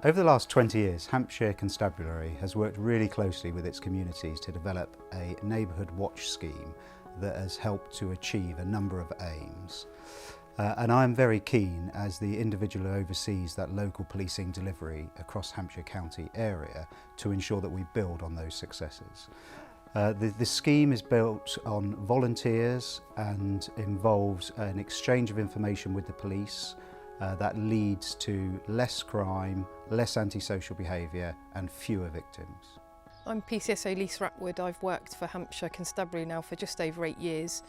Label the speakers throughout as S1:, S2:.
S1: Over the last 20 years, Hampshire Constabulary has worked really closely with its communities to develop a neighbourhood watch scheme that has helped to achieve a number of aims. And I'm very keen, as the individual who oversees that local policing delivery across Hampshire County area, to ensure that we build on those successes. The scheme is built on volunteers and involves an exchange of information with the police that leads to less crime, less antisocial behaviour and fewer victims.
S2: I'm PCSO Lisa Atwood. I've worked for Hampshire Constabulary now for just over 8 years.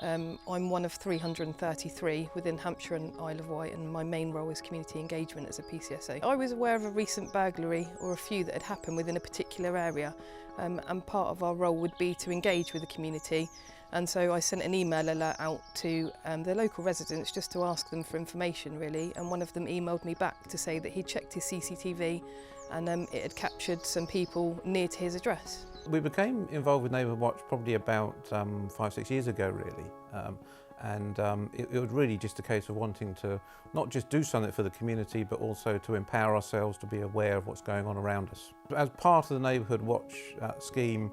S2: I'm one of 333 within Hampshire and Isle of Wight, and my main role is community engagement as a PCSO. I was aware of a recent burglary or a few that had happened within a particular area, and part of our role would be to engage with the community. And so I sent an email alert out to the local residents just to ask them for information really, and one of them emailed me back to say that he'd checked his CCTV and it had captured some people near to his address.
S3: We became involved with Neighbourhood Watch probably about 5-6 years ago really, it was really just a case of wanting to not just do something for the community but also to empower ourselves to be aware of what's going on around us. As part of the Neighbourhood Watch scheme,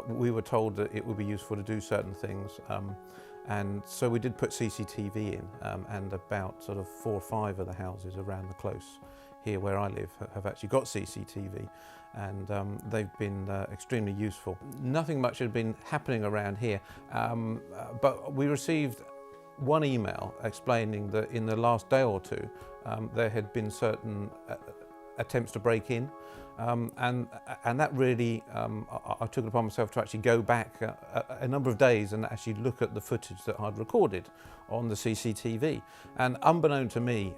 S3: we were told that it would be useful to do certain things, and so we did put CCTV in, and about sort of 4 or 5 of the houses around the close here where I live have actually got CCTV, and they've been extremely useful. Nothing much had been happening around here, but we received one email explaining that in the last day or two there had been certain attempts to break in, and that really, I took it upon myself to actually go back a number of days and actually look at the footage that I'd recorded on the CCTV. And unbeknown to me,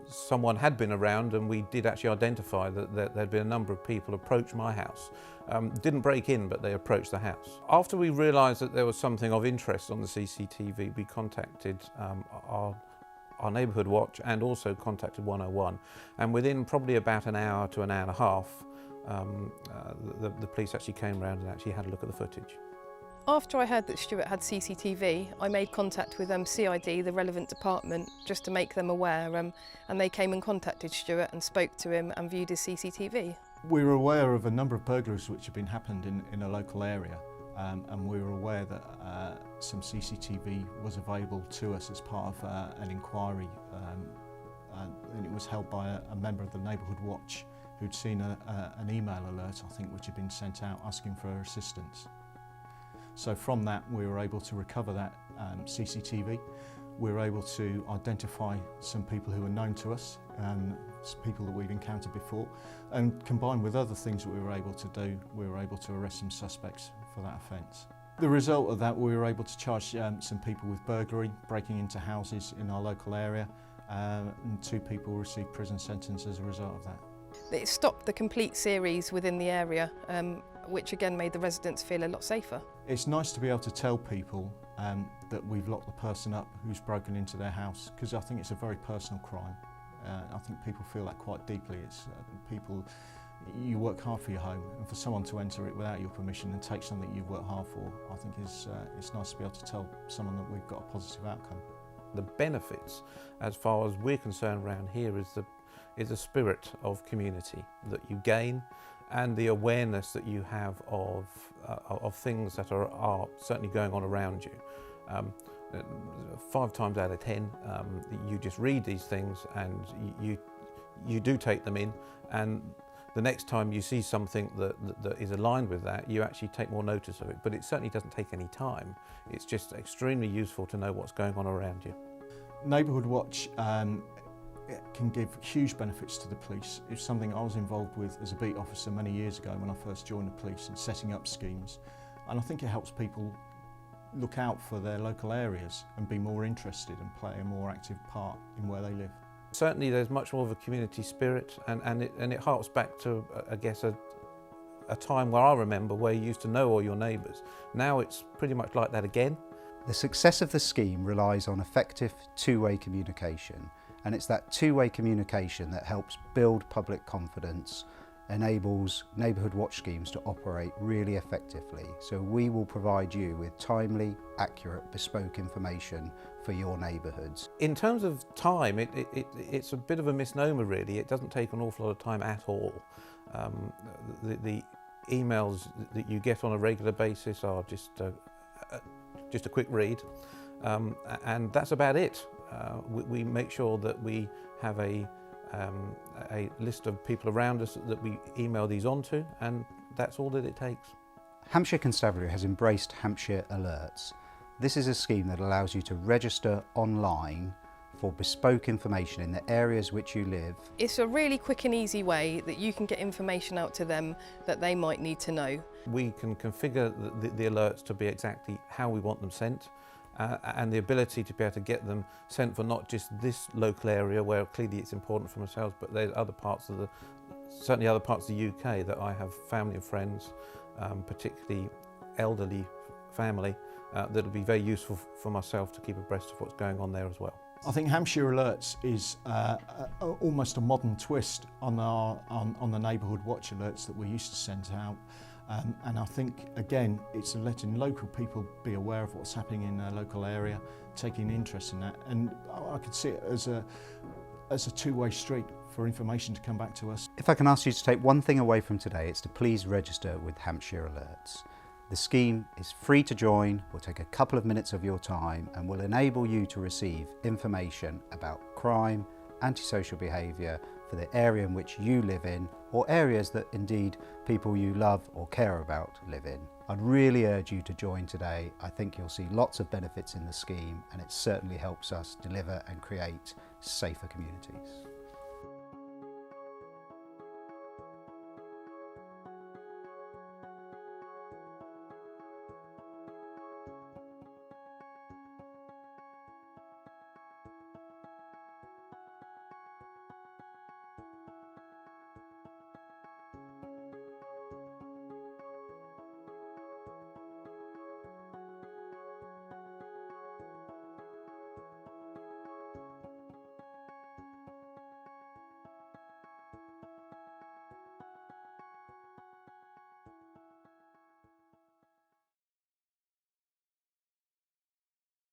S3: someone had been around, and we did actually identify that there'd been a number of people approach my house. Didn't break in, but they approached the house. After we realised that there was something of interest on the CCTV, we contacted our Neighbourhood Watch and also contacted 101, and within probably about an hour to an hour and a half the police actually came round and actually had a look at the footage.
S2: After I heard that Stuart had CCTV, I made contact with CID, the relevant department, just to make them aware, and they came and contacted Stuart and spoke to him and viewed his CCTV.
S4: We were aware of a number of burglaries which had been happened in a local area, and we were aware that some CCTV was available to us as part of an inquiry, and it was held by a member of the Neighbourhood Watch who'd seen an email alert, I think, which had been sent out asking for assistance. So from that we were able to recover that CCTV. We were able to identify some people who were known to us, people that we'd encountered before, and combined with other things that we were able to do, we were able to arrest some suspects for that offence. The result of that, we were able to charge some people with burglary, breaking into houses in our local area, and 2 people received prison sentences as a result of that.
S2: It stopped the complete series within the area, which again made the residents feel a lot safer.
S4: It's nice to be able to tell people that we've locked the person up who's broken into their house, because I think it's a very personal crime. I think people feel that quite deeply. It's you work hard for your home, and for someone to enter it without your permission and take something you've worked hard for, I think it's nice to be able to tell someone that we've got a positive outcome.
S3: The benefits, as far as we're concerned around here, is the spirit of community that you gain, and the awareness that you have of things that are certainly going on around you. 5 times out of 10, you just read these things and you do take them in, and the next time you see something that is aligned with that, you actually take more notice of it. But it certainly doesn't take any time. It's just extremely useful to know what's going on around you.
S4: Neighbourhood Watch it can give huge benefits to the police. It's something I was involved with as a beat officer many years ago when I first joined the police, and setting up schemes. And I think it helps people look out for their local areas and be more interested and play a more active part in where they live.
S3: Certainly there's much more of a community spirit, and it harks back to, I guess, a time where I remember where you used to know all your neighbours. Now it's pretty much like that again.
S1: The success of the scheme relies on effective two-way communication, and it's that two-way communication that helps build public confidence, enables neighbourhood watch schemes to operate really effectively. So we will provide you with timely, accurate, bespoke information for your neighbourhoods.
S3: In terms of time, it's a bit of a misnomer really. It doesn't take an awful lot of time at all. The emails that you get on a regular basis are just a quick read, and that's about it. We make sure that we have a list of people around us that we email these on to, and that's all that it takes.
S1: Hampshire Constabulary has embraced Hampshire Alerts. This is a scheme that allows you to register online for bespoke information in the areas which you live.
S2: It's a really quick and easy way that you can get information out to them that they might need to know.
S3: We can configure the alerts to be exactly how we want them sent, and the ability to be able to get them sent for not just this local area where clearly it's important for ourselves, but there's other parts of certainly other parts of the UK that I have family and friends, particularly elderly family, that'll be very useful for myself to keep abreast of what's going on there as well.
S4: I think Hampshire Alerts is almost a modern twist on the neighbourhood watch alerts that we used to send out. And I think, again, it's letting local people be aware of what's happening in their local area, taking interest in that. And I could see it as a two-way street for information to come back to us.
S1: If I can ask you to take one thing away from today, it's to please register with Hampshire Alerts. The scheme is free to join, will take a couple of minutes of your time, and will enable you to receive information about crime, antisocial behaviour for the area in which you live in, or areas that indeed people you love or care about live in. I'd really urge you to join today. I think you'll see lots of benefits in the scheme, and it certainly helps us deliver and create safer communities.